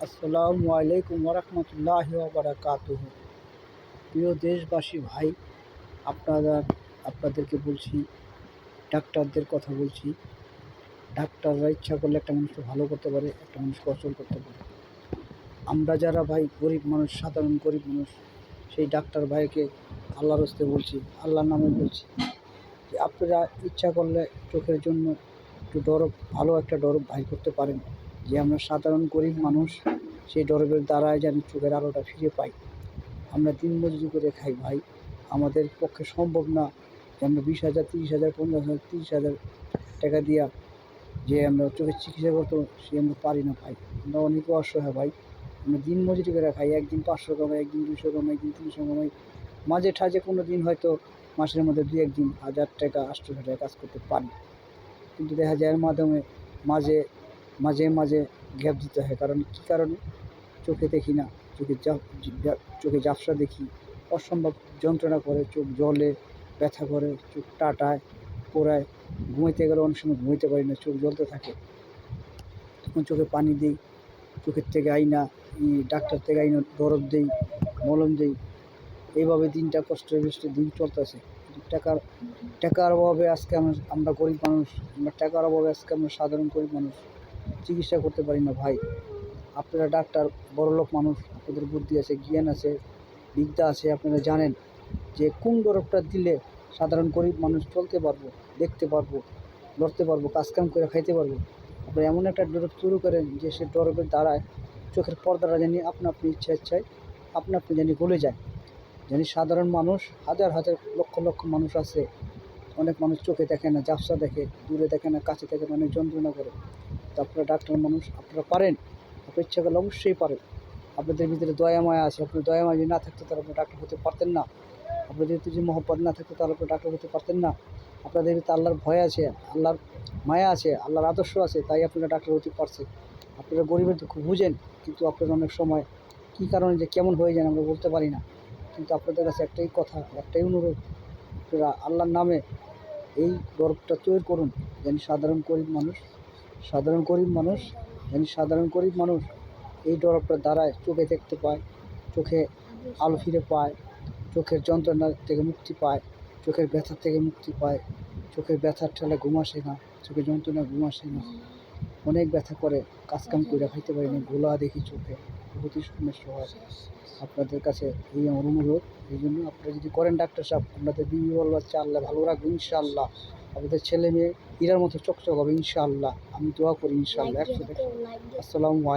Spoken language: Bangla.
আসসালামু আলাইকুম ওরহমতুল্লাহি ওয়াবারাকাতুহু। প্রিয় দেশবাসী ভাই, আপনাদেরকে বলছি, ডাক্তারদের কথা বলছি। ডাক্তাররা ইচ্ছা করলে একটা মানুষকে ভালো করতে পারে, একটা মানুষকে অচল করতে পারে। আমরা যারা ভাই গরিব মানুষ, সাধারণ গরিব মানুষ, সেই ডাক্তার ভাইকে আল্লাহর হস্তে বলছি, আল্লাহর নামে বলছি যে আপনারা ইচ্ছা করলে চোখের জন্য একটু ভালো একটা ডরব ভাই করতে পারেন, যে আমরা সাধারণ গরিব মানুষ সেই ডরবের দ্বারাই যেন চোখের আলোটা ফিরে পাই। আমরা দিনমজুরি করে খাই ভাই, আমাদের পক্ষে সম্ভব না যে আমরা 20,000, 30,000, 15,000, 30,000 টাকা দিয়া যে আমরা চোখের চিকিৎসা করতে সে আমরা পারি না ভাই। আমরা অনেকে অসহায় ভাই, আমরা দিনমজুরি করে খাই। একদিন 500 কামাই, একদিন 200 কামাই, একদিন 300 কামাই, মাঝে ঠাজে কোনো দিন হয়তো মাসের মধ্যে 2-1 দিন 1,000 টাকা 800 টাকা কাজ করতে পারি। কিন্তু দেখা যায় এর মাধ্যমে মাঝে মাঝে গ্যাপ দিতে হয়। কী কারণে? চোখে দেখি না, চোখে ঝাপসা দেখি, অসম্ভব যন্ত্রণা করে, চোখ জ্বলে, ব্যথা করে, চোখ টাটায়, পোড়ায়, ঘুমাইতে গেলে অনেক সময় ঘুমাইতে পারি না, চোখ জ্বলতে থাকে। তখন চোখে পানি দিই, চোখের থেকে ডাক্তার থেকে আইনা দরব দিই, মলম দিই। এইভাবে দিনটা কষ্টে দিন চলতেছে। টাকার অভাবে আজকে আমরা গরিব মানুষ, টাকার অভাবে আজকে আমরা সাধারণ গরিব মানুষ চিকিৎসা করতে পারি না ভাই। আপনারা ডাক্তার, বড়লোক মানুষ, আপনাদের বুদ্ধি আছে, জ্ঞান আছে, বিদ্যা আছে, আপনারা জানেন যে কোন ডরবটা দিলে সাধারণ গরিব মানুষ চলতে পারবো, দেখতে পারবো, লড়তে পারবো, কাজকাম করে খাইতে পারবো। আপনারা এমন একটা ডরব শুরু করেন যে সে ডরবের দ্বারায় চোখের পর্দাটা জানি আপনি ইচ্ছায় আপনি জানি গলে যায়। জানি সাধারণ মানুষ হাজার লক্ষ মানুষ আছে, অনেক মানুষ চোখে দেখে না, ঝাপসা দেখে, দূরে দেখে না, কাছে দেখে না, অনেক যন্ত্রণা করে। তো আপনারা ডাক্তার মানুষ, আপনারা পারেন, আপনার ইচ্ছা করলে অবশ্যই পারেন। আপনাদের ভিতরে দয়া মায়া আছে, আপনার দয়া মায়া যদি না থাকতো তাহলে আপনি ডাক্তার হতে পারতেন না। আপনাদের যদি মহব্বত না থাকতো তাহলে আপনি ডাক্তার হতে পারতেন না। আপনাদের ভিতরে আল্লাহর ভয় আছে, আল্লাহর মায়া আছে, আল্লাহর আদর্শ আছে, তাই আপনারা ডাক্তার হতে পারছে। আপনারা গরিবের দুঃখ বুঝেন, কিন্তু আপনারা অনেক সময় কী কারণে যে কেমন হয়ে যান আমরা বলতে পারি না। কিন্তু আপনাদের কাছে একটাই কথা, একটাই অনুরোধ, আপনারা আল্লাহর নামে এই ডরবটা তৈরি করুন, যেন সাধারণ গরিব মানুষ এই ডরবটার দ্বারায় চোখে দেখতে পায়, চোখে আলো ফিরে পায়, চোখের যন্ত্রণা থেকে মুক্তি পায়, চোখের ব্যথা থেকে মুক্তি পায়। চোখের ব্যথার ঠেলে ঘুম আসে না, চোখের যন্ত্রণা ঘুম আসে না, অনেক ব্যথা করে, কাজকাম করে খাইতে পারি না, গোলা দেখি চোখে, বহুতই সমস্যা হয়। আপনাদের কাছে এই আমার অনুরোধ, এই জন্য আপনারা যদি করেন ডাক্তার সাহেব, আপনাদের বিবি বল বাচ্চা আল্লাহ ভালো রাখবে ইনশাআল্লাহ। আপনাদের ছেলে মেয়ে হীরার মতো চকচক হবে ইনশাআল্লাহ। আমি দোয়া করি ইনশাআল্লাহ। 100%। আসসালামু আলাইকুম।